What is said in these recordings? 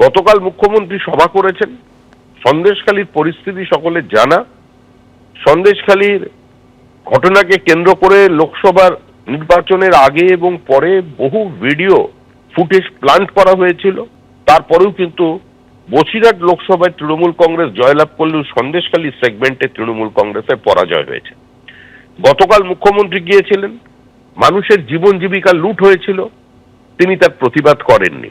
গতকাল মুখ্যমন্ত্রী সভা করেছেন। সন্দেশখালীর পরিস্থিতি সকলের জানা। সন্দেশখালীর ঘটনাকে কেন্দ্র করে লোকসভার নির্বাচনের আগে এবং পরে বহু ভিডিও ফুটেজ প্ল্যান্ট করা হয়েছিল। তারপরেও কিন্তু বসিরহাট লোকসভায় তৃণমূল কংগ্রেস জয়লাভ করলেও সন্দেশখালী সেগমেন্টে তৃণমূল কংগ্রেসের পরাজয় হয়েছে। গতকাল মুখ্যমন্ত্রী গিয়েছিলেন, মানুষের জীবন জীবিকা লুট হয়েছিল, তিনি তার প্রতিবাদ করেননি।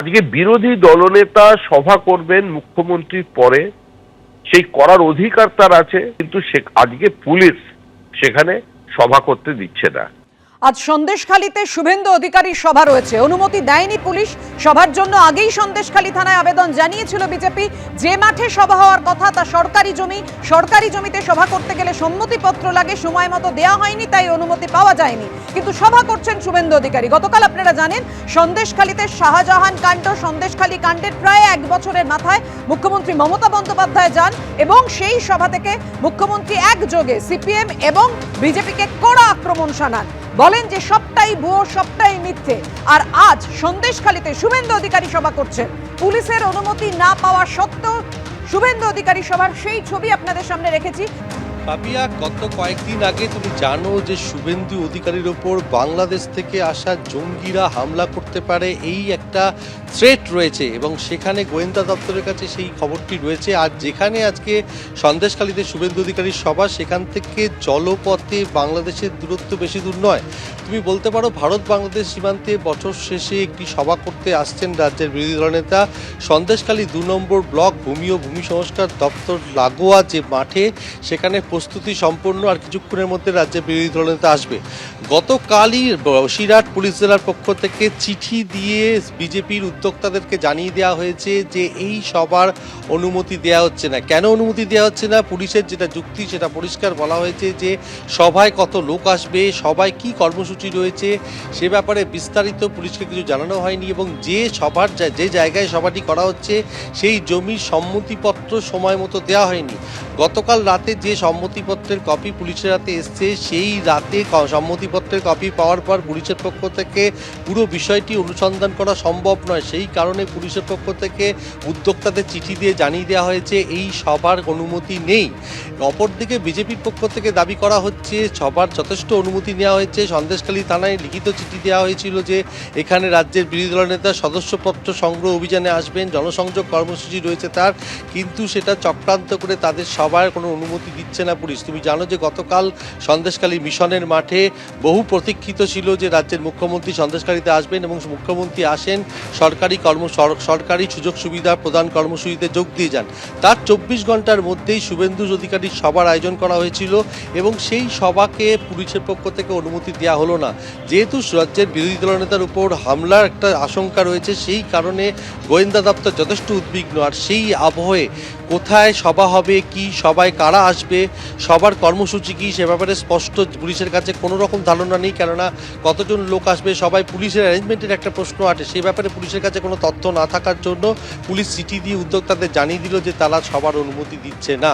আজকে বিরোধী দলনেতা সভা করবেন মুখ্যমন্ত্রীর পরে, সেই করার অধিকার তার আছে, কিন্তু আজকে পুলিশ সেখানে সভা করতে দিচ্ছে না। আজ সন্দেশখালীতে শুভেন্দু অধিকারীর সভা রয়েছে, অনুমতি দেয়নি পুলিশ। সভার জন্য আগেই সন্দেশখালী থানায় আবেদন জানিয়েছিল বিজেপি। যে মাঠে সভা হওয়ার কথা তা সরকারি জমি, সরকারি জমিতে সভা করতে গেলে সম্মতিপত্র লাগে, সময় মতো দেওয়া হয়নি, তাই অনুমতি পাওয়া যায়নি। কিন্তু সভা করছেন শুভেন্দু অধিকারী। গতকাল আপনারা জানেন শাহজাহান শাহজাহান কাণ্ড, সন্দেশখালী কাণ্ডের প্রায় 1 বছরের মাথায় মুখ্যমন্ত্রী মমতা বন্দ্যোপাধ্যায় যান এবং সেই সভা থেকে মুখ্যমন্ত্রী একযোগে সিপিএম এবং বিজেপিকে কড়া আক্রমণ শানান, বলেন যে সবটাই ভুয়ো, সবটাই মিথ্যে। আর আজ সন্দেশখালীতে শুভেন্দু অধিকারী সভা করছেন। পুলিশের অনুমতি না পাওয়া সত্ত্বেও শুভেন্দু অধিকারী সভার সেই ছবি আপনাদের সামনে রেখেছি। পাপিয়া, গত কয়েকদিন আগে তুমি জানো যে শুভেন্দু অধিকারীর ওপর বাংলাদেশ থেকে আসা জঙ্গিরা হামলা করতে পারে, এই একটা থ্রেট রয়েছে এবং সেখানে গোয়েন্দা দপ্তরের কাছে সেই খবরটি রয়েছে। আর যেখানে আজকে সন্দেশখালীতে শুভেন্দু অধিকারীর সভা, সেখান থেকে জলপথে বাংলাদেশের দূরত্ব বেশি দূর নয়। তুমি বলতে পারো ভারত বাংলাদেশ সীমান্তে বছর শেষে একটি সভা করতে আসছেন রাজ্যের বিরোধী দলনেতা। সন্দেশখালী 2 নম্বর ব্লক ভূমি ও ভূমি সংস্কার দপ্তর লাগোয়া যে মাঠে, সেখানে প্রস্তুতি সম্পন্ন। আর কিছুক্ষণের মধ্যে রাজ্যের বিরোধী দলনেতা আসবে। গতকালই বসিরহাট পুলিশ জেলার পক্ষ থেকে চিঠি দিয়ে বিজেপির উদ্যোক্তাদেরকে জানিয়ে দেওয়া হয়েছে যে এই সভার অনুমতি দেওয়া হচ্ছে না। কেন অনুমতি দেওয়া হচ্ছে না? পুলিশের যেটা যুক্তি সেটা পরিষ্কার বলা হয়েছে যে সভায় কত লোক আসবে, সভায় কি কর্মসূচি রয়েছে সে ব্যাপারে বিস্তারিত পুলিশকে কিছু জানানো হয়নি এবং যে সভার যে জায়গায় সভাটি করা হচ্ছে সেই জমির সম্মতিপত্র সময় মতো দেওয়া হয়নি। গতকাল রাতে যে সম্মতিপত্রের কপি পুলিশের হাতে এসছে, সেই রাতে সম্মতিপত্রের কপি পাওয়ার পর পুলিশের পক্ষ থেকে পুরো বিষয়টি অনুসন্ধান করা সম্ভব নয়। সেই কারণে পুলিশের পক্ষ থেকে উদ্যোক্তাদের চিঠি দিয়ে জানিয়ে দেওয়া হয়েছে এই সভার অনুমতি নেই। অপরদিকে বিজেপির পক্ষ থেকে দাবি করা হচ্ছে সভার যথেষ্ট অনুমতি নেওয়া হয়েছে। সন্দেশখালী থানায় লিখিত চিঠি দেওয়া হয়েছিল যে এখানে রাজ্যের বিরোধী দলনেতা সদস্যপত্র সংগ্রহ অভিযানে আসবেন, জনসংযোগ কর্মসূচি রয়েছে তার, কিন্তু সেটা চক্রান্ত করে তাদের সভার কোনো অনুমতি দিচ্ছে না পুলিশ। তুমি জানো যে গতকাল সন্দেশখালী মিশনের মাঠে বহু প্রতীক্ষিত ছিল যে রাজ্যের মুখ্যমন্ত্রী সন্দেশখালীতে আসবেন এবং মুখ্যমন্ত্রী আসেন, সরকারি সুযোগ সুবিধা প্রদান কর্মসূচিতে যোগ দিয়ে যান। তার 24 ঘন্টার মধ্যেই শুভেন্দু অধিকারীর সভার আয়োজন করা হয়েছিল এবং সেই সভাকে পুলিশের পক্ষ থেকে অনুমতি দেওয়া হলো না। যেহেতু রাজ্যের বিরোধী দলনেতার উপর হামলার একটা আশঙ্কা রয়েছে, সেই কারণে গোয়েন্দা দপ্তর যথেষ্ট উদ্বিগ্ন। আর সেই আবহে কোথায় সভা হবে, কি সভায় কারা আসবে, সবার কর্মসূচি কি, সে ব্যাপারে স্পষ্ট পুলিশের কাছে কোনো রকম ধারণা নেই। কেননা কতজন লোক আসবে, সবাই পুলিশের অ্যারেঞ্জমেন্টের একটা প্রশ্ন আছে, সেই ব্যাপারে পুলিশের কাছে কোনো তথ্য না থাকার জন্য পুলিশ চিঠি দিয়ে উদ্যোক্তাদের জানিয়ে দিল যে তারা সবার অনুমতি দিচ্ছে না।